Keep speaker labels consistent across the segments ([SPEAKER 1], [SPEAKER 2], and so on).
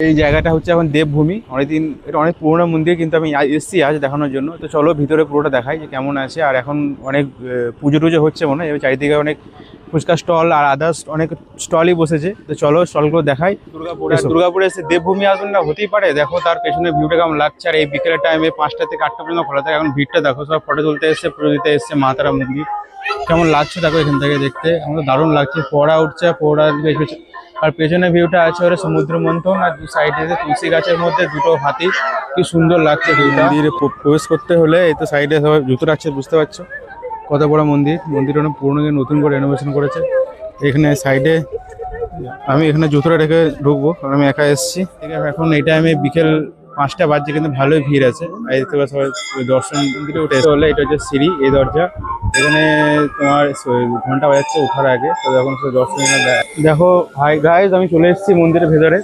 [SPEAKER 1] এই জায়গাটা হচ্ছে এখন দেবভূমি। অনেকদিন, এটা অনেক পুরোনো মন্দির, কিন্তু আমি এসেছি আজ দেখানোর জন্য। তো চলো ভিতরে পুরোটা দেখাই যে কেমন আছে। আর এখন অনেক পুজো টুজো হচ্ছে মনে হয়, চারিদিকে অনেক ফুচকা স্টল আর আদার্স অনেক স্টলই বসেছে। তো চলো স্টলগুলো দেখাই। দুর্গাপুরে এসে দেবভূমি আসবেন না, হতেই পারে। দেখো তার পেছনে ভিউটা কেমন লাগছে। আর এই বিকেলের টাইমে 5টা থেকে 8টা পর্যন্ত খোলা থাকে। এখন ভিড়টা দেখো, সব ফটো তুলতে এসছে, পুজো দিতে এসছে মা তারা মন্দির। কেমন লাগছে দেখো এখান থেকে দেখতে, আমার দারুণ লাগছে। ফোয়ারা উঠছে, ফোয়ারা আর পেছনে ভিউটা আছে ওরা সমুদ্র মন্থন, আর দু সাইডে তুলসী গাছের মধ্যে দুটো হাতি। কি সুন্দর লাগছে ভিউটা। মন্দিরে প্রবেশ করতে হলে এই তো সাইডে সবাই জুতো রাখছে, বুঝতে পারছো কত বড় মন্দির। মন্দিরটা অনেক পুরোনো, নতুন করে রেনোভেশন করেছে। এখানে সাইডে আমি এখানে জুতোটা রেখে ঢুকবো, কারণ আমি একা এসেছি। ঠিক আছে, এখন এই টাইমে বিকেল 5টা বাজছে, কিন্তু ভালোই ভিড় আছে। আর দেখতে পাচ্ছ সবাই দর্শন মন্দিরে উঠে হলে এটা হচ্ছে সিঁড়ি, এই দরজা। এখানে তোমার ঘন্টা বাজাচ্ছে ওঠার আগে, তো এখন দর্শন দেখো। হাই গাইজ, আমি চলে এসেছি মন্দিরের ভেতরে।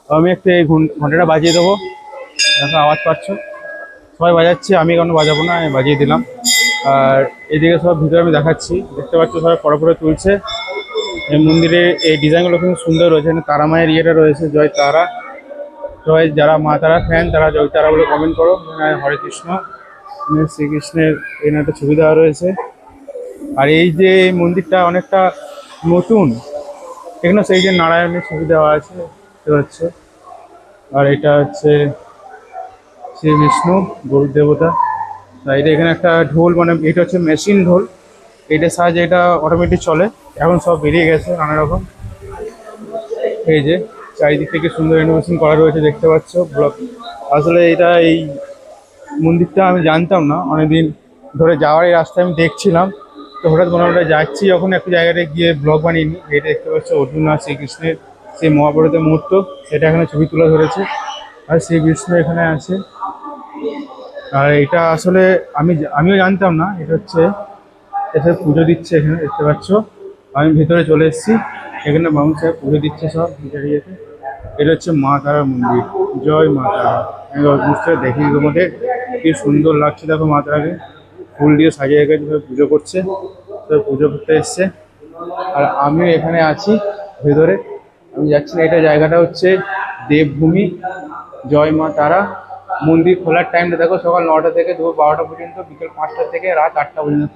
[SPEAKER 1] আমি একটু এই ঘন্টাটা বাজিয়ে দেবো। দেখো আওয়াজ পাচ্ছ, সবাই বাজাচ্ছে, আমি কেন বাজাবো না, আমি বাজিয়ে দিলাম। আর এদিকে সব ভিতরে আমি দেখাচ্ছি, দেখতে পাচ্ছ সবাই ফটো তুলছে। এই মন্দিরে এই ডিজাইনগুলো খুব সুন্দর রয়েছে। তারা মায়ের ইয়েটা রয়েছে, জয় তারা। সবাই যারা মা তারা ফ্যান তারা জয় তারা বলে কমেন্ট করো। হরে কৃষ্ণ, শ্রীকৃষ্ণের এখানে একটা ছবি দেওয়া রয়েছে। আর এই যে মন্দিরটা অনেকটা নতুন, এখানে সেই যে নারায়ণের ছবি দেওয়া আছে দেখতে পাচ্ছ। আর এটা হচ্ছে শ্রী বিষ্ণু গরুর দেবতা। সাইডে এখানে একটা ঢোল, মানে এটা হচ্ছে মেশিন ঢোল, এইটার সাহায্যে এটা অটোমেটিক চলে। এখন সব বেরিয়ে গেছে নানা রকম। এই যে চারিদিক থেকে সুন্দর রেনোভেশন করা রয়েছে, দেখতে পাচ্ছ ব্লক। আসলে এটা এই মন্দিরটা আমি জানতাম না, অনেকদিন ধরে যাওয়ার এই রাস্তায় আমি দেখছিলাম। তো হঠাৎ মনে হলো যাচ্ছি যখন একটু জায়গাটা গিয়ে ব্লগ বানিয়ে নিই। এটা দেখতে পাচ্ছ অর্জুন আর শ্রীকৃষ্ণের সেই মহাভারতের মুহূর্ত, সেটা এখানে ছবি তুলে ধরেছে। আর শ্রীকৃষ্ণ এখানে আছে। আর এটা আসলে আমিও জানতাম না, এটা হচ্ছে এসে পুজো দিচ্ছে এখানে, দেখতে পাচ্ছ। আমি ভেতরে চলে এসেছি, এখানে মানুষ পুজো দিচ্ছে সব দাঁড়িয়েছে। এটা হচ্ছে মা তারার মন্দির, জয় মা তারা। আমি বুঝতে দেখি তোমাদের কি সুন্দর লাগছে। দেখো মা তারাকে ফুল দিয়ে সাজিয়ে রেখেছে, পুজো করছে, পুজো করতে এসছে। আর আমিও এখানে আছি ভেতরে, আমি যাচ্ছি না। এটা জায়গাটা হচ্ছে দেবভূমি, জয় মা তারা। মন্দির খোলার টাইমটা দেখো, সকাল 9টা থেকে দুপুর 12টা পর্যন্ত, বিকেল 5টা থেকে রাত 8টা পর্যন্ত।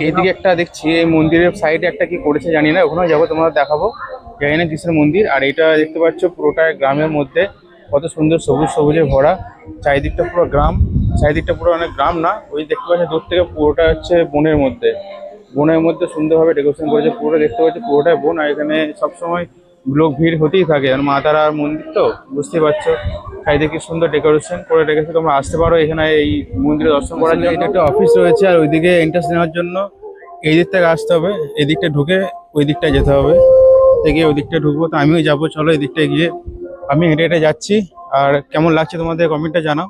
[SPEAKER 1] এইদিকে একটা দেখছি, এই মন্দিরের সাইডে একটা কি করেছে জানি না, ওখানে যাবো, তোমরা দেখাবো। জানি না কিসের মন্দির। আর এটা দেখতে পাচ্ছ পুরোটা গ্রামের মধ্যে, কত সুন্দর সবুজ সবুজে ভরা। চারিদিকটা পুরো গ্রাম, চারিদিকটা পুরো অনেক গ্রাম না, ওই দেখতে পাচ্ছ দূর থেকে পুরোটা হচ্ছে বনের মধ্যে। বনের মধ্যে সুন্দরভাবে ডেকোরেশন করেছে, পুরো দেখতে পাচ্ছি পুরোটাই বন। আর এখানে সবসময় লোক ভিড় হতেই থাকে, আর মা তারার মন্দির তো বুঝতেই পারছো। চারিদিকে সুন্দর ডেকোরেশন করে রেখেছে, তোমরা আসতে পারো এখানে এই মন্দিরে দর্শন করার জন্য। এটা একটা অফিস রয়েছে, আর ওইদিকে এন্ট্রান্স নেওয়ার জন্য এই দিক থেকে আসতে হবে, এই দিকটা ঢুকে ওই দিকটায় যেতে হবে। থেকে ওই দিকটা ঢুকবো, তো আমিও যাবো, চলো এই দিকটায় গিয়ে। আমি হেঁটে হেঁটে যাচ্ছি। আর কেমন লাগছে তোমাদের কমেন্টটা জানাও।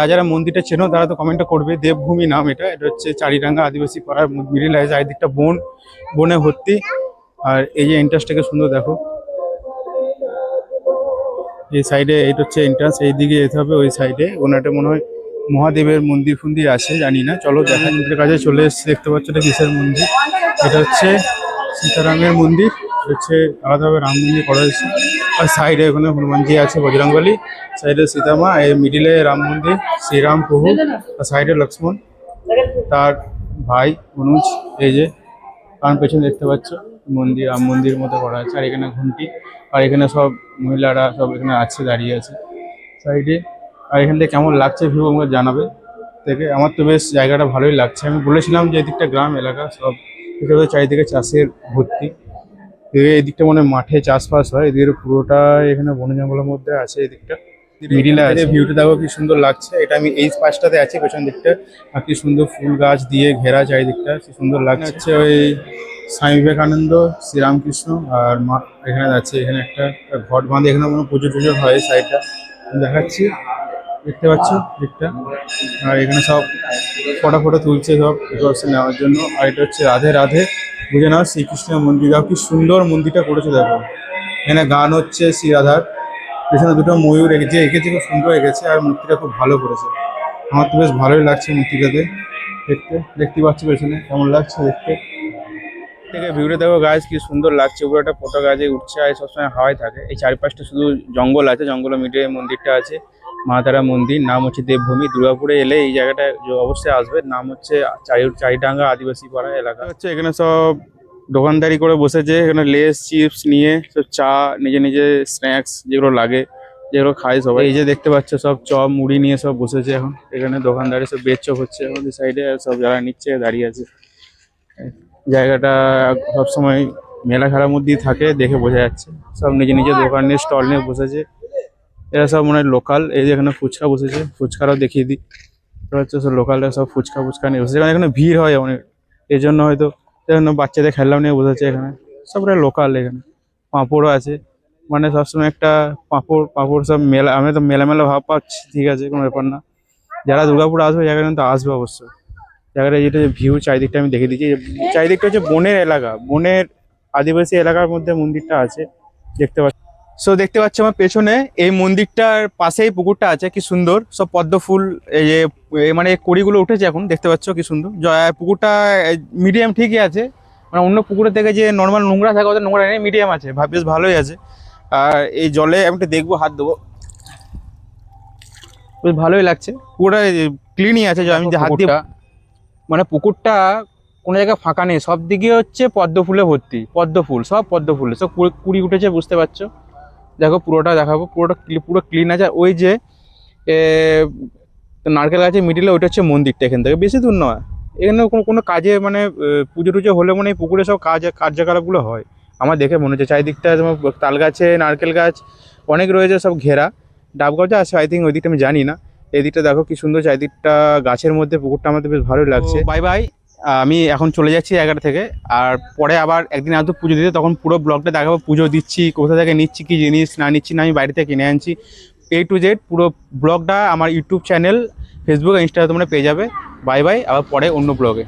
[SPEAKER 1] যারা মন্দিরটা চেনো তারা তো কমেন্টটা করবে। দেবভূমি নাম এটা। এটা হচ্ছে চারিডাঙ্গা আদিবাসী পাড়ার মিডিল আছে, চারিদিকটা বনে ভর্তি। আর এই যে এন্ট্রান্সটাকে সুন্দর দেখো, এই সাইডে এইটা হচ্ছে এন্ট্রান্স, এইদিকে যেতে হবে ওই সাইডে। ওনাটা মনে হয় মহাদেবের মন্দির ফন্দির আছে, জানি না। চলো দেখা, মন্দিরের কাছে চলে এসেছি। দেখতে পাচ্ছ এটা কিসের মন্দির, এটা হচ্ছে সীতারামের মন্দির। হচ্ছে আলাদাভাবে রাম মন্দির করা হয়েছে। আর সাইডে ওখানে হনুমানজি আছে, বজরংবলী। সাইডে সীতামা, এই মিডিলে রাম মন্দির, শ্রীরাম প্রভু। আর সাইডে লক্ষ্মণ, তার ভাই অনুজ। এই যে কারণ পেছনে দেখতে পাচ্ছ মন্দির, রাম মন্দির মতো করা আছে। আর এখানে ঘন্টি, আর এখানে সব মহিলারা সব এখানে আছে, দাঁড়িয়ে আছে সাইডে। আর এখান থেকে কেমন লাগছে ভিউ আমাকে জানাবে থেকে। আমার তো বেশ জায়গাটা ভালোই লাগছে। আমি বলেছিলাম যে এদিকটা গ্রাম এলাকা, সব চারিদিকে চাষের ভর্তি। এই দিকটা মনে হয় মাঠে চাষবাস হয়, এদিকে পুরোটা এখানে বন জঙ্গলের মধ্যে আছে। এদিকটা মিডিলে আছে, ভিউটা দেখো কি সুন্দর লাগছে। এটা আমি এই পাশটাতে আছি, পেছন দিকটা। আর কি সুন্দর ফুল গাছ দিয়ে ঘেরা চারিদিকটা, কি সুন্দর লাগছে। ওই স্বামী বিবেকানন্দ, শ্রীরামকৃষ্ণ আর মা এখানে আছে। এখানে একটা ঘট বাঁধে, এখানে কোনো পুজো টুজো হয়। সাইডটা দেখাচ্ছি, দেখতে পাচ্ছ দিকটা। আর এখানে সব ফটো তুলছে সব ডেকোরেশন নেওয়ার জন্য। আর এটা হচ্ছে রাধে রাধে, বুঝে নাও শ্রীকৃষ্ণের মন্দির। দেখো কি সুন্দর মন্দিরটা করেছে দেখো। এখানে গান হচ্ছে শ্রী রাধার, পেছনে দুটো ময়ূর এঁকেছে, খুব সুন্দর এঁকেছে। আর মূর্তিটা খুব ভালো করেছে, আমার তো বেশ ভালোই লাগছে মূর্তিটাতে দেখতে। দেখতে পাচ্ছি পেছনে কেমন লাগছে দেখতে। থেকে ভিউটা দেখো গাছ কি সুন্দর লাগছে, উপরে একটা পতাকা আছে উঠছে আর সবসময় হাওয়ায় থাকে। এই চারিপাশটা শুধু জঙ্গল আছে, জঙ্গলের মিডে মন্দিরটা আছে, মা তারা মন্দির, নাম হচ্ছে দেবভূমি। দুর্গাপুরে এলে এই জায়গাটা অবশ্যই আসবে, নাম হচ্ছে চারিডাঙ্গা আদিবাসী পাড়া এলাকা হচ্ছে। এখানে সব দোকানদারি করে বসেছে, এখানে লেস চিপস নিয়ে সব চা, নিজে নিজে স্ন্যাক্স যেগুলো লাগে যেগুলো খায় সবাই। এই যে দেখতে পাচ্ছ সব চপ মুড়ি নিয়ে সব বসেছে এখন এখানে, দোকানদারি সব বেচপ হচ্ছে আমাদের সাইডে, সব যারা নিচ্ছে দাঁড়িয়ে আছে। জায়গাটা সবসময় মেলা খেলার মধ্যেই থাকে, দেখে বোঝা যাচ্ছে। সব নিজে নিজে দোকান নিয়ে স্টল নিয়ে বসেছে, এরা সব মনে হয় লোকাল। এই যে এখানে ফুচকা বসেছে, ফুচকারাও দেখিয়ে দিই। এরা হচ্ছে সব লোকালরা সব ফুচকা ফুচকা নিয়ে বসেছে, কারণ এখানে ভিড় হয় অনেক, এই জন্য হয়তো বাচ্চাদের খেলনাও নিয়ে বসেছে এখানে। সব লোকাল এখানে। পাঁপড়ও আছে, মানে সবসময় একটা পাঁপড় সব মেলা, আমি তো মেলা মেলা ভাব পাচ্ছি, ঠিক আছে কোনো ব্যাপার না। যারা দুর্গাপুর আসবে জায়গাটা কিন্তু আসবে অবশ্যই। জায়গাটা যেটা ভিউ চারিদিকটা আমি দেখে দিচ্ছি, চারিদিকটা হচ্ছে বনের এলাকা, বনের আদিবাসী এলাকার মধ্যে মন্দিরটা আছে, দেখতে পাচ্ছি। সো দেখতে পাচ্ছি আমার পেছনে এই মন্দিরটার পাশেই পুকুরটা আছে, কি সুন্দর সব পদ্ম ফুল, এই যে মানে কড়িগুলো উঠেছে এখন, দেখতে পাচ্ছ কি সুন্দর। পুকুরটা মিডিয়াম ঠিকই আছে, মানে অন্য পুকুরের থেকে যে নর্মাল নোংরা থাকে ওদের নোংরা নেই, মিডিয়াম আছে, বেশ ভালোই আছে। আর এই জলে আমি একটু দেখবো, হাত দেবো, বেশ ভালোই লাগছে। পুকুরটা ক্লিনই আছে, আমি যে হাত দিয়ে, মানে পুকুরটা কোনো জায়গায় ফাঁকা নেই, সব দিকে হচ্ছে পদ্ম ফুলে ভর্তি, পদ্ম ফুল, সব পদ্ম ফুলে সব কুড়ি উঠেছে, বুঝতে পারছো। দেখো পুরোটা দেখাবো, পুরো ক্লিন আছে। আর ওই যে নারকেল গাছের মিডিলে ওইটা হচ্ছে মন্দিরটা, এখান থেকে বেশি দূর নয়। এখানে কোনো কাজে মানে পুজো টুজো হলে মানে এই পুকুরে সব কার্যকলাপগুলো হয় আমার দেখে মনে হচ্ছে। চারিদিকটা তোমার তাল গাছে, নারকেল গাছ অনেক রয়েছে, সব ঘেরা। ডাব গাছ আছে আই থিঙ্ক, ওই দিকটা আমি জানি না। এই দিকটা দেখো কি সুন্দর, চারিদিকটা গাছের মধ্যে, পুকুরটা আমাদের বেশ ভালোই লাগছে। বাই বাই, আমি এখন চলে যাচ্ছি জায়গাটা থেকে। আর পরে আবার একদিন আসবো পুজো দিতে, তখন পুরো ব্লগটা দেখাবো, পুজো দিচ্ছি, কোথা থেকে নিচ্ছি, কি জিনিস না নিচ্ছি না আমি বাড়ি থেকে কিনে আনছি, A to Z পুরো ব্লগটা আমার ইউটিউব চ্যানেল, ফেসবুক, ইনস্টাগ্রামে তোমরা পেয়ে যাবে। বাই বাই, আবার পরে অন্য ব্লগে।